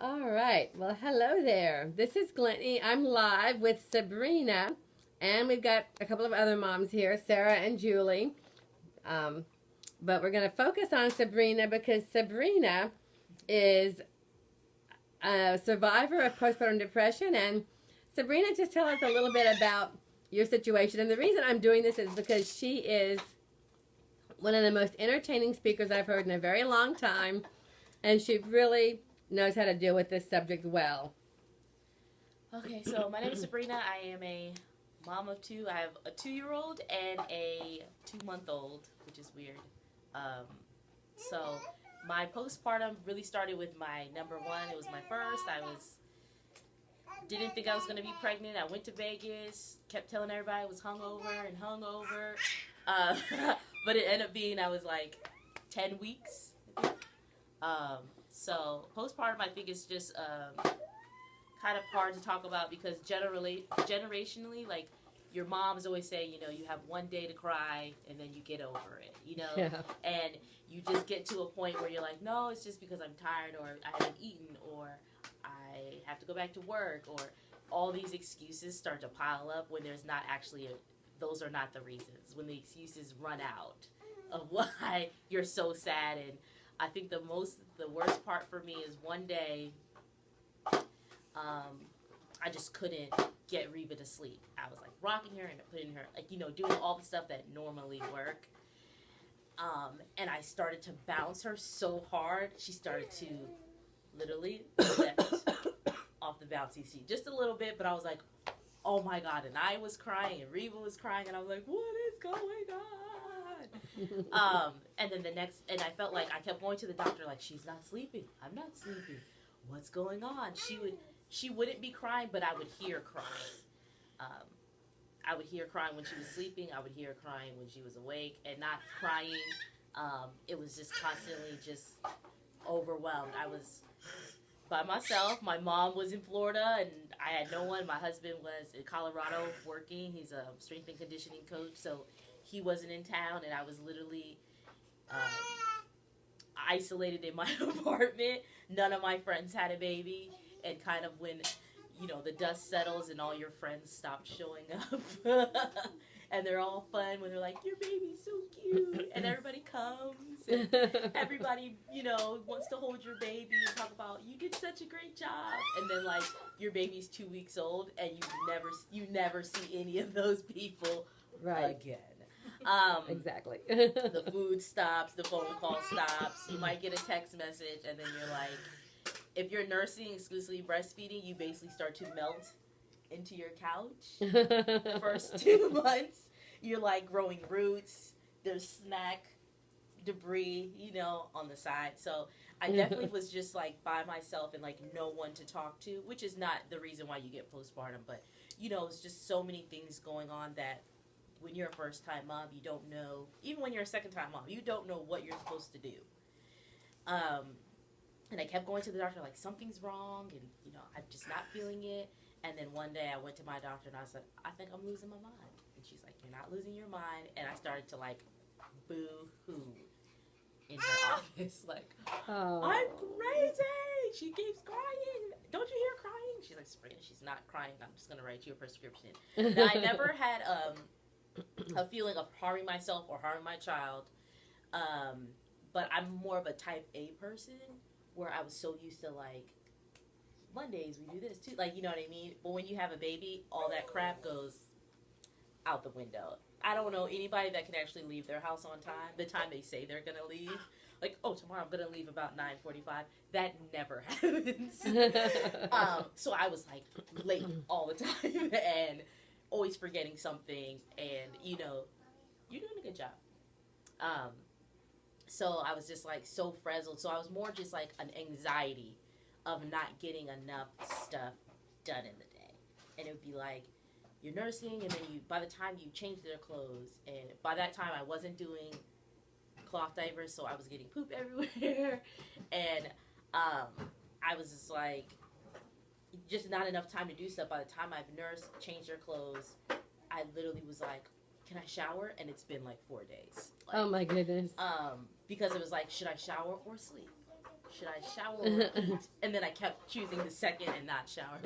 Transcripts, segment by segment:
All right. Well, hello there. This is Glennie. I'm live with Sabrina, and we've got a couple of other moms here, Sarah and Julie. Um, but we're going to focus on Sabrina because Sabrina is a survivor of postpartum depression. And Sabrina, just tell us a little bit about your situation. And the reason I'm doing this is because she is one of the most entertaining speakers I've heard in a very long time, and she really knows how to deal with this subject well. Okay, so my name is Sabrina. I am a mom of two. I have a 2-year-old and a 2-month-old, which is weird. So my postpartum really started with my number one. It was my first. Didn't think I was going to be pregnant. I went to Vegas, kept telling everybody I was hungover. Uh, but it ended up being I was like 10 weeks, I think. So postpartum, I think, is just kind of hard to talk about because generationally, like your moms always say, you have one day to cry and then you get over it, Yeah. and you just get to a point where you're like, no, it's just because I'm tired or I haven't eaten or I have to go back to work or all these excuses start to pile up when there's not actually those are not the reasons, when the excuses run out of why you're so sad. And I think the worst part for me is one day, I just couldn't get Reba to sleep. I was like rocking her and putting her, like, doing all the stuff that normally work. And I started to bounce her so hard, she started to literally lift off the bouncy seat just a little bit, but I was like, oh my God. And I was crying and Reba was crying and I was like, what is going on? And then and I felt like I kept going to the doctor like, she's not sleeping. I'm not sleeping. What's going on? She wouldn't be crying, but I would hear crying. I would hear crying when she was sleeping. I would hear her crying when she was awake and not crying. It was just constantly just overwhelmed. I was by myself. My mom was in Florida and I had no one. My husband was in Colorado working. He's a strength and conditioning coach, so he wasn't in town, and I was literally isolated in my apartment. None of my friends had a baby, and kind of when the dust settles and all your friends stop showing up and they're all fun when they're like, your baby's so cute, and everybody comes and everybody wants to hold your baby and talk about you did such a great job, and then like your baby's 2 weeks old and you never see any of those people Right. again. Exactly. The food stops, the phone call stops, you might get a text message, and then you're like, if you're nursing, exclusively breastfeeding, you basically start to melt into your couch. The first 2 months, you're like growing roots, there's snack debris, on the side. So I definitely was just like by myself and like no one to talk to, which is not the reason why you get postpartum, but it's just so many things going on that when you're a first time mom, you don't know, even when you're a second time mom, you don't know what you're supposed to do. And I kept going to the doctor like something's wrong and I'm just not feeling it. And then one day I went to my doctor and I said, I think I'm losing my mind. And she's like, you're not losing your mind. And I started to like boo-hoo in her office like, Oh. I'm crazy. She keeps crying. Don't you hear crying? She's like, Sabrina, she's not crying. I'm just going to write you a prescription. Now, I never had a feeling of harming myself or harming my child. But I'm more of a type A person where I was so used to like, Mondays we do this too. Like, you know what I mean? But when you have a baby, all that crap goes out the window. I don't know anybody that can actually leave their house on time, the time they say they're going to leave. Like, oh, tomorrow I'm going to leave about 9:45. That never happens. So I was like late all the time and always forgetting something. And, you're doing a good job. So I was just like so frazzled. So I was more just like an anxiety of not getting enough stuff done in the day. And it would be like, you're nursing, and then by the time you change their clothes, and by that time I wasn't doing cloth diapers, so I was getting poop everywhere. And I was just like, just not enough time to do stuff. By the time I've nursed, changed their clothes, I literally was like, can I shower? And it's been like 4 days. Like, Oh my goodness. because it was like, should I shower or sleep? should I shower or eat? And then I kept choosing the second and not shower.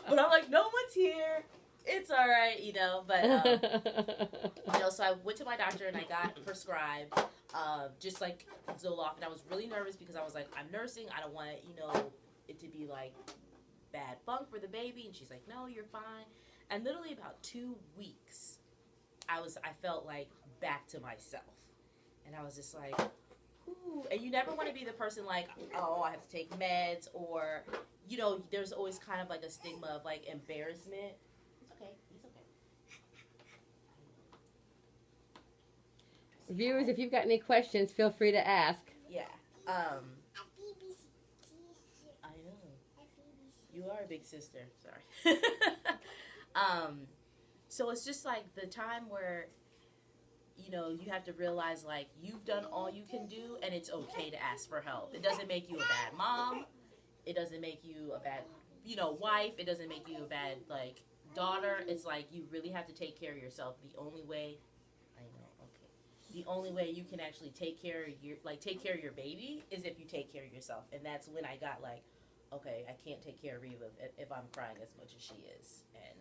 But I'm like, no one's here. It's all right, you know. But you know, so I went to my doctor and I got prescribed just like Zoloft, and I was really nervous because I was like, I'm nursing. I don't want you know it to be like bad funk for the baby. And she's like, no, you're fine. And literally about 2 weeks, I felt like back to myself, and I was just like, ooh. And you never want to be the person like, oh, I have to take meds, or you know, there's always kind of like a stigma of like embarrassment. It's okay. It's okay. Viewers, if you've got any questions, feel free to ask. Yeah. I know. You are a big sister. Sorry. So it's just like the time where, you know, you have to realize like you've done all you can do, and it's okay to ask for help. It doesn't make you a bad mom. It doesn't make you a bad, you know, wife. It doesn't make you a bad like daughter. It's like you really have to take care of yourself. The only way you can actually take care of your baby is if you take care of yourself. And that's when I got like, okay, I can't take care of Reva if I'm crying as much as she is, and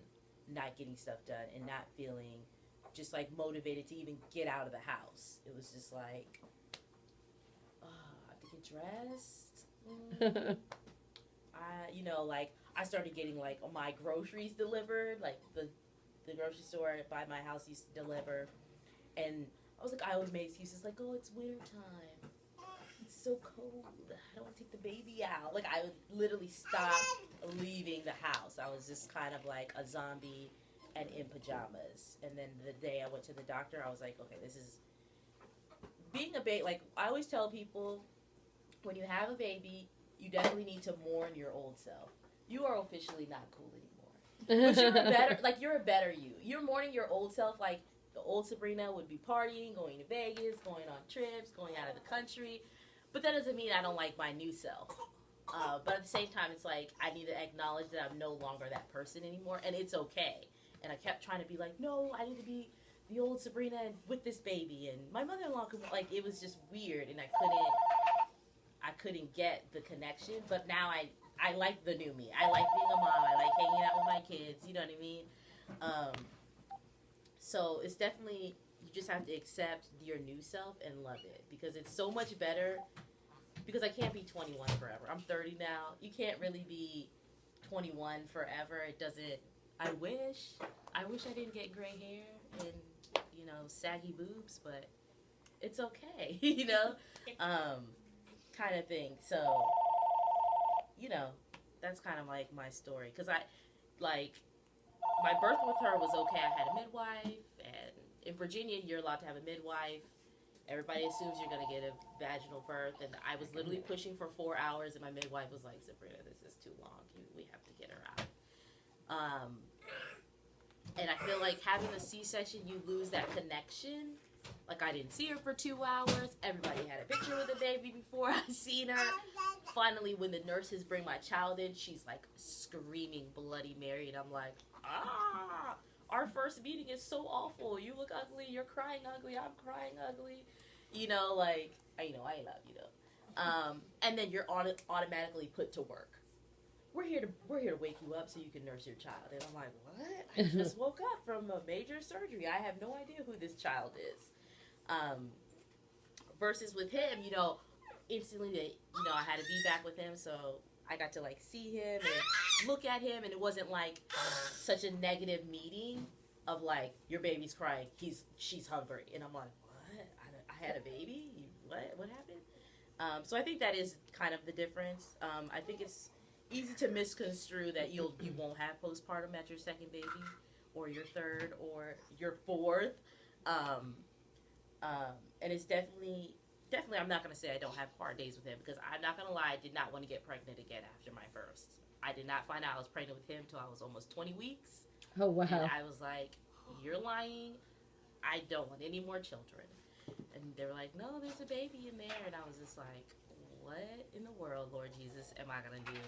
not getting stuff done, and not feeling just like motivated to even get out of the house. It was just like, oh, I have to get dressed. You know, like I started getting like my groceries delivered, like the grocery store by my house used to deliver, and I was like, I always made excuses like, oh, it's winter time. It's so cold. I don't want to take the baby out. Like, I would literally stop leaving the house. I was just kind of like a zombie and in pajamas. And then the day I went to the doctor, I was like, okay, this is being a baby. Like, I always tell people, when you have a baby, you definitely need to mourn your old self. You are officially not cool anymore. But you're a better you. You're mourning your old self. Like, the old Sabrina would be partying, going to Vegas, going on trips, going out of the country. But that doesn't mean I don't like my new self. But at the same time, it's like I need to acknowledge that I'm no longer that person anymore, and it's okay. And I kept trying to be like, no, I need to be the old Sabrina with this baby. And my mother-in-law could, like, it was just weird, and I couldn't get the connection. But now I like the new me. I like being a mom. I like hanging out with my kids. You know what I mean? So it's definitely, you just have to accept your new self and love it, because it's so much better. Because I can't be 21 forever. I'm 30 now. You can't really be 21 forever. It doesn't. I wish I didn't get gray hair and, you know, saggy boobs, but it's okay, you know, kind of thing. So, you know, that's kind of like my story. Because my birth with her was okay. I had a midwife, and in Virginia, you're allowed to have a midwife. Everybody assumes you're going to get a vaginal birth, and I was literally pushing for 4 hours, and my midwife was like, Sabrina, this is too long. We have to get her out. And I feel like having a C-section, you lose that connection. Like, I didn't see her for 2 hours. Everybody had a picture with the baby before I seen her. Finally, when the nurses bring my child in, she's like screaming Bloody Mary, and I'm like, our first meeting is so awful. You look ugly. You're crying ugly. I'm crying ugly. You know, like, I love you though. And then you're automatically put to work. We're here to wake you up so you can nurse your child. And I'm like, what? I just woke up from a major surgery. I have no idea who this child is. Versus with him, you know, instantly, you know, I had a VBAC with him, so I got to like see him and look at him, and it wasn't like such a negative meeting of like, your baby's crying, she's hungry, and I'm like, what? I had a baby? What happened? So I think that is kind of the difference. I think it's easy to misconstrue that you won't have postpartum at your second baby, or your third, or your fourth. And it's definitely, I'm not going to say I don't have hard days with him, because I'm not going to lie, I did not want to get pregnant again after my first. I did not find out I was pregnant with him until I was almost 20 weeks. Oh, wow. And I was like, you're lying. I don't want any more children. And they were like, no, there's a baby in there. And I was just like, what in the world, Lord Jesus, am I going to do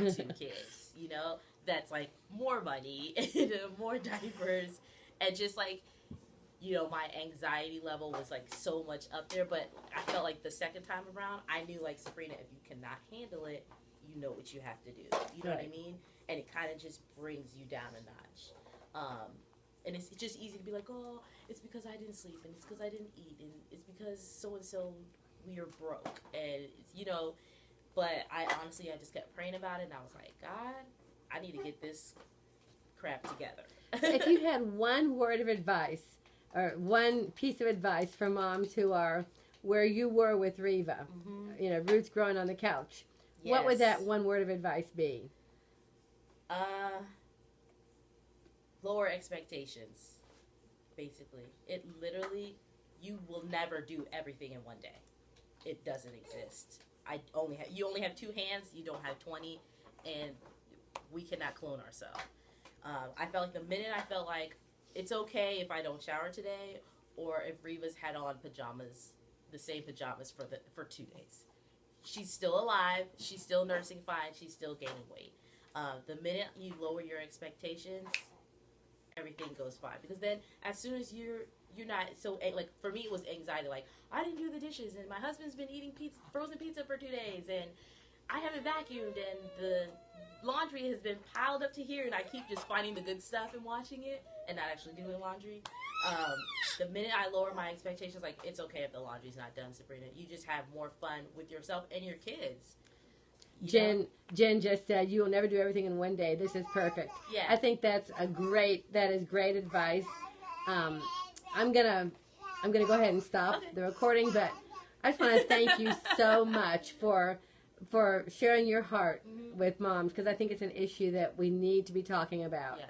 with 2 kids? You know, that's like more money and more diapers, and just like, you know, my anxiety level was like so much up there. But I felt like the second time around, I knew like, Sabrina, if you cannot handle it, you know what you have to do. You know what I mean? And it kind of just brings you down a notch. And it's just easy to be like, oh, it's because I didn't sleep, and it's because I didn't eat, and it's because so and so, we are broke, and it's, you know. But I just kept praying about it, and I was like, God, I need to get this crap together. If you had one word of advice, or one piece of advice for moms who are where you were with Reva, you know, roots growing on the couch, what would that one word of advice be? Lower expectations, basically. It literally, you will never do everything in one day. It doesn't exist. You only have 2 hands, you don't have 20, and we cannot clone ourselves. I felt like the minute I felt like it's okay if I don't shower today, or if Reva's had on pajamas, the same pajamas for 2 days. She's still alive, she's still nursing fine, she's still gaining weight. The minute you lower your expectations, everything goes fine. Because then, as soon as you're not so, like, for me it was anxiety, like, I didn't do the dishes, and my husband's been eating frozen pizza for 2 days, and I haven't vacuumed, and the laundry has been piled up to here, and I keep just finding the good stuff and watching it, and not actually doing laundry. The minute I lower my expectations, like, it's okay if the laundry's not done, Sabrina. You just have more fun with yourself and your kids. Jen just said, you will never do everything in one day. This is perfect. Yeah. I think that is great advice. I'm gonna go ahead and stop the recording, but I just want to thank you so much for sharing your heart with moms, because I think it's an issue that we need to be talking about. Yeah.